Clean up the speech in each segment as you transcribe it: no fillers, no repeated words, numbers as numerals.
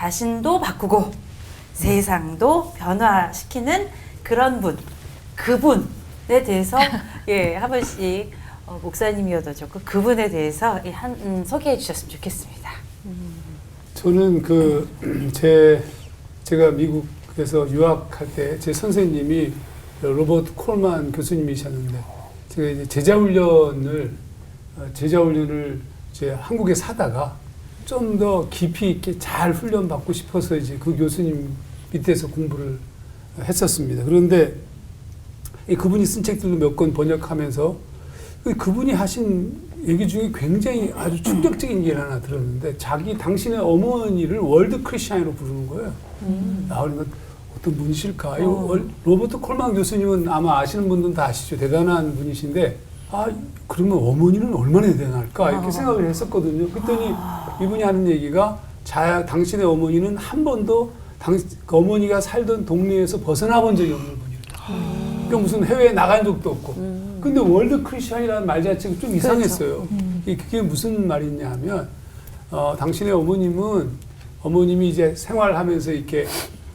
자신도 바꾸고 세상도 변화시키는 그런 분, 그분에 대해서 예, 한 번씩 목사님이어도 좋고 그분에 대해서 소개해 주셨으면 좋겠습니다. 저는 제가 미국에서 유학할 때 제 선생님이 로버트 콜만 교수님이셨는데 제가 이제 제자훈련을 이제 한국에 사다가 좀 더 깊이 있게 잘 훈련받고 싶어서 이제 그 교수님 밑에서 공부를 했었습니다. 그런데 그분이 쓴 책들도 몇 권 번역하면서 그분이 하신 얘기 중에 굉장히 아주 충격적인 얘기를 하나 들었는데 당신의 어머니를 월드 크리스찬으로 부르는 거예요. 그러니까 어떤 분이실까? 로버트 콜만 교수님은 아마 아시는 분들은 다 아시죠. 대단한 분이신데 그러면 어머니는 얼마나 대단할까? 이렇게 생각을 했었거든요. 그랬더니 이분이 하는 얘기가 당신의 어머니는 한 번도 어머니가 살던 동네에서 벗어나 본 적이 없는 분이다. 그러니까 무슨 해외에 나간 적도 없고. 근데 월드 크리스찬이라는 말 자체가 좀 이상했어요. 그게 무슨 말이냐 하면 당신의 어머님이 이제 생활하면서 이렇게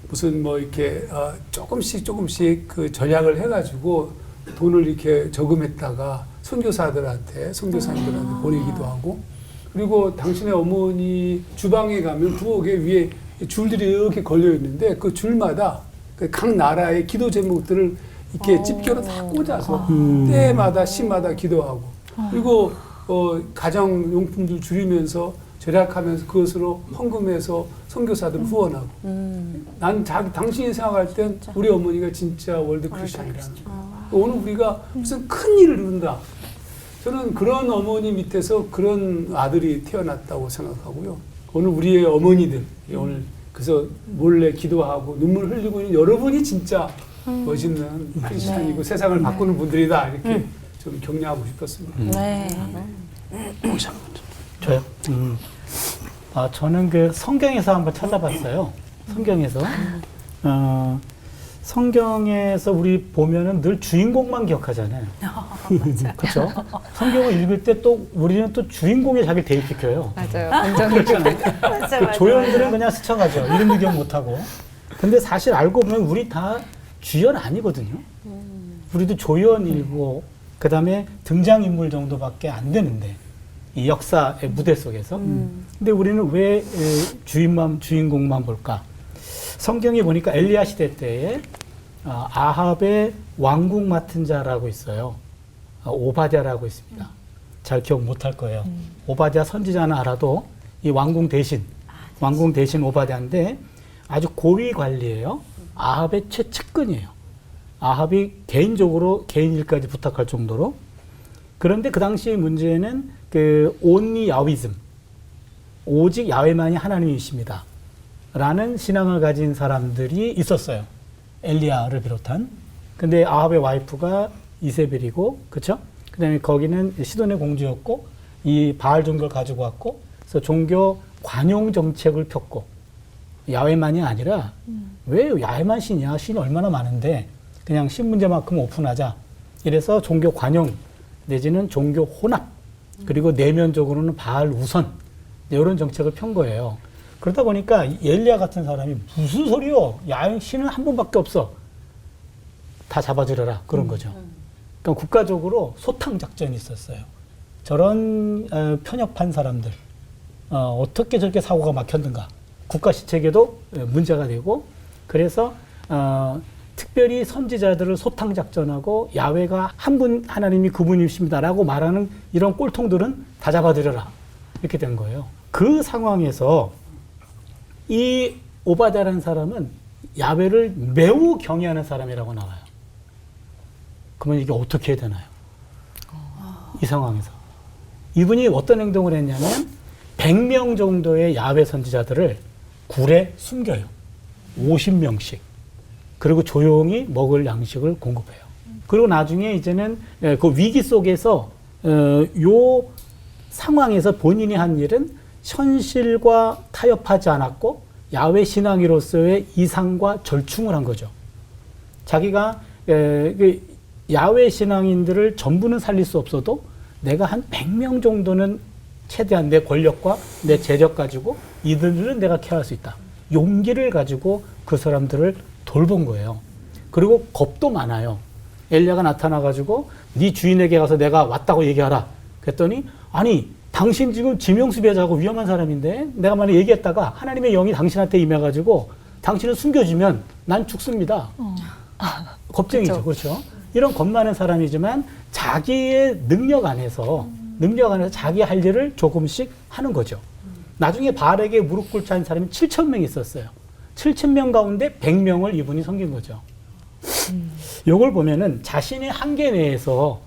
무슨 이렇게 조금씩 그 전략을 해가지고 돈을 이렇게 저금했다가 선교사님들한테 보내기도 하고, 그리고 당신의 어머니 주방에 가면 부엌에 위에 줄들이 이렇게 걸려 있는데 그 줄마다 각 나라의 기도 제목들을 이렇게 집게로 다 꽂아서 때마다 시마다 기도하고, 그리고 가정용품들 줄이면서 절약하면서 그것으로 헌금해서 선교사들 후원하고. 난 당신이 생각할 땐 우리 어머니가 진짜 월드 크리스찬이라는 거예요. 오늘 우리가 무슨 큰 일을 이룬다. 저는 그런 어머니 밑에서 그런 아들이 태어났다고 생각하고요. 오늘 우리의 어머니들, 오늘 그래서 몰래 기도하고 눈물 흘리고 있는 여러분이 진짜 멋있는 크리스찬이고 세상을 바꾸는 분들이다. 이렇게 좀 격려하고 싶었습니다. 네. 저요? 저는 그 성경에서 한번 찾아봤어요. 성경에서 우리 보면은 늘 주인공만 기억하잖아요. 그렇죠? 성경을 읽을 때 또 우리는 또 주인공에 자기를 대입시켜요. 맞아요. 그렇잖아요. 맞아. 조연들은 그냥 스쳐가죠. 이름도 기억 못하고. 근데 사실 알고 보면 우리 다 주연 아니거든요. 우리도 조연이고 그 다음에 등장인물 정도밖에 안 되는데 이 역사의 무대 속에서. 근데 우리는 왜 주인공만 볼까? 성경에 보니까 엘리야 시대 때에 아합의 왕궁 맡은 자라고 있어요. 오바댜라고 있습니다. 잘 기억 못할 거예요. 오바댜 선지자는 알아도 이 왕궁 대신 오바댜인데 아주 고위 관리예요. 아합의 최측근이에요. 아합이 개인 일까지 부탁할 정도로. 그런데 그 당시 문제는 그 온리 야위즘, 오직 야훼만이 하나님이십니다 라는 신앙을 가진 사람들이 있었어요. 엘리야를 비롯한. 근데 아합의 와이프가 이세벨이고, 그쵸? 그 다음에 거기는 시돈의 공주였고, 이 바알 종교를 가지고 왔고, 그래서 종교 관용 정책을 폈고, 야훼만이 아니라, 왜 야훼만 신이야? 신이 얼마나 많은데, 그냥 신 문제만큼 오픈하자. 이래서 종교 관용, 내지는 종교 혼합, 그리고 내면적으로는 바알 우선, 이런 정책을 편 거예요. 그러다 보니까 엘리야 같은 사람이 무슨 소리요? 신은 한 분밖에 없어. 다 잡아들여라. 그런 거죠. 그러니까 국가적으로 소탕 작전이 있었어요. 저런 편협한 사람들 어떻게 저렇게 사고가 막혔는가. 국가 시책에도 문제가 되고, 그래서 특별히 선지자들을 소탕 작전하고 야훼가 한 분 하나님이 그분이십니다라고 말하는 이런 꼴통들은 다 잡아들여라. 이렇게 된 거예요. 그 상황에서 이 오바댜라는 사람은 야훼를 매우 경외하는 사람이라고 나와요. 그러면 이게 어떻게 해야 되나요? 이 상황에서. 이분이 어떤 행동을 했냐면 100명 정도의 야훼 선지자들을 굴에 숨겨요. 50명씩. 그리고 조용히 먹을 양식을 공급해요. 그리고 나중에 이제는 그 위기 속에서 요 상황에서 본인이 한 일은 현실과 타협하지 않았고 야훼 신앙이로서의 이상과 절충을 한 거죠. 자기가 야훼 신앙인들을 전부는 살릴 수 없어도 내가 한 100명 정도는 최대한 내 권력과 내 재력 가지고 이들은 내가 케어할 수 있다. 용기를 가지고 그 사람들을 돌본 거예요. 그리고 겁도 많아요. 엘리야가 나타나가지고 네 주인에게 가서 내가 왔다고 얘기하라. 그랬더니 아니 당신 지금 지명수배자고 위험한 사람인데 내가 만약 얘기했다가 하나님의 영이 당신한테 임해가지고 당신을 숨겨주면 난 죽습니다. 겁쟁이죠. 그렇죠. 이런 겁 많은 사람이지만 자기의 능력 안에서 자기 할 일을 조금씩 하는 거죠. 나중에 바알에게 무릎 꿇자 한 사람이 7,000명이 있었어요. 7,000명 가운데 100명을 이분이 섬긴 거죠. 요걸 보면은 자신의 한계 내에서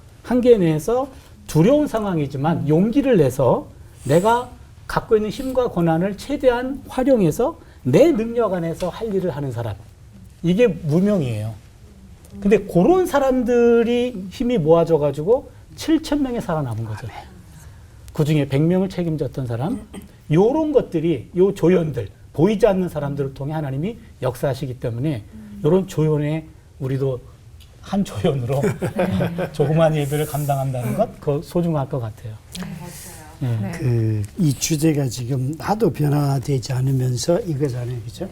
두려운 상황이지만 용기를 내서 내가 갖고 있는 힘과 권한을 최대한 활용해서 내 능력 안에서 할 일을 하는 사람. 이게 무명이에요. 근데 그런 사람들이 힘이 모아져가지고 7,000명이 살아남은 거죠. 그 중에 100명을 책임졌던 사람. 요런 것들이, 요 조연들, 보이지 않는 사람들을 통해 하나님이 역사하시기 때문에 요런 조연에 우리도 한 조연으로 조그만 예배를 감당한다는 것, 그거 소중할 것 같아요. 네. 이 주제가 지금 나도 변화되지 않으면서 이거잖아요. 그죠?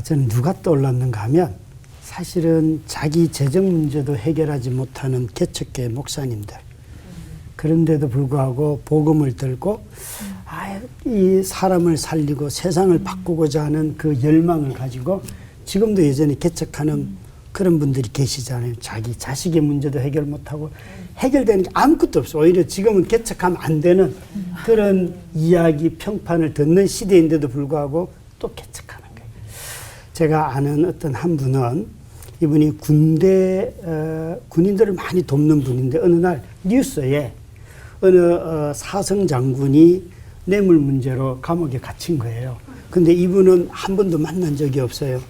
저는 누가 떠올랐는가 하면 사실은 자기 재정 문제도 해결하지 못하는 개척교회 목사님들. 그런데도 불구하고 복음을 들고 이 사람을 살리고 세상을 바꾸고자 하는 그 열망을 가지고 지금도 여전히 개척하는 그런 분들이 계시잖아요. 자기 자식의 문제도 해결 못하고 해결되는 게 아무것도 없어. 오히려 지금은 개척하면 안 되는 그런 이야기 평판을 듣는 시대인데도 불구하고 또 개척하는 거예요. 제가 아는 어떤 한 분은 이분이 군대 군인들을 많이 돕는 분인데 어느 날 뉴스에 어느 사성 장군이 뇌물 문제로 감옥에 갇힌 거예요. 근데 이분은 한 번도 만난 적이 없어요.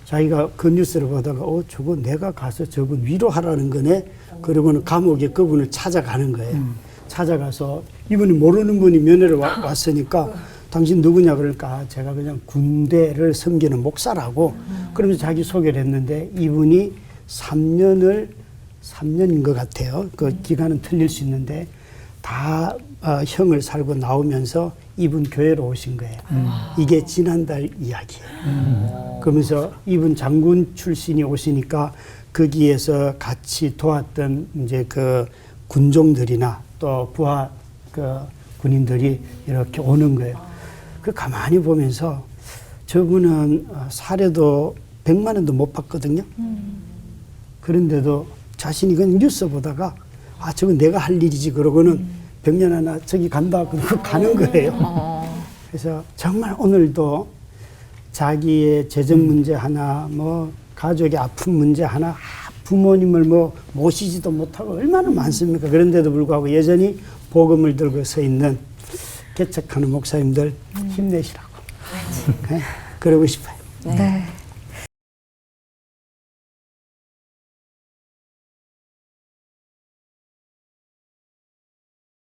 자기가 그 뉴스를 보다가 저거 내가 가서 저분 위로하라는 거네. 그러고는 감옥에 그분을 찾아가는 거예요. 찾아가서 이분이 모르는 분이 면회를 왔으니까 당신 누구냐 그러니까 제가 그냥 군대를 섬기는 목사라고 그러면서 자기 소개를 했는데 이분이 3년인 것 같아요. 그 기간은 틀릴 수 있는데 다 형을 살고 나오면서 이분 교회로 오신 거예요. 이게 지난달 이야기예요. 그러면서 이분 장군 출신이 오시니까 거기에서 같이 도왔던 이제 그 군종들이나 또 부하 그 군인들이 이렇게 오는 거예요. 그 가만히 보면서 저분은 사례도 100만 원도 못 받거든요. 그런데도 자신이 그냥 뉴스 보다가 저건 내가 할 일이지 그러고는 병년 하나 저기 간다 그러고 가는 거예요. 그래서 정말 오늘도 자기의 재정 문제 하나 뭐 가족의 아픈 문제 하나 부모님을 뭐 모시지도 못하고 얼마나 많습니까. 그런데도 불구하고 여전히 복음을 들고 서 있는 개척하는 목사님들 힘내시라고 그러고 싶어요. 네.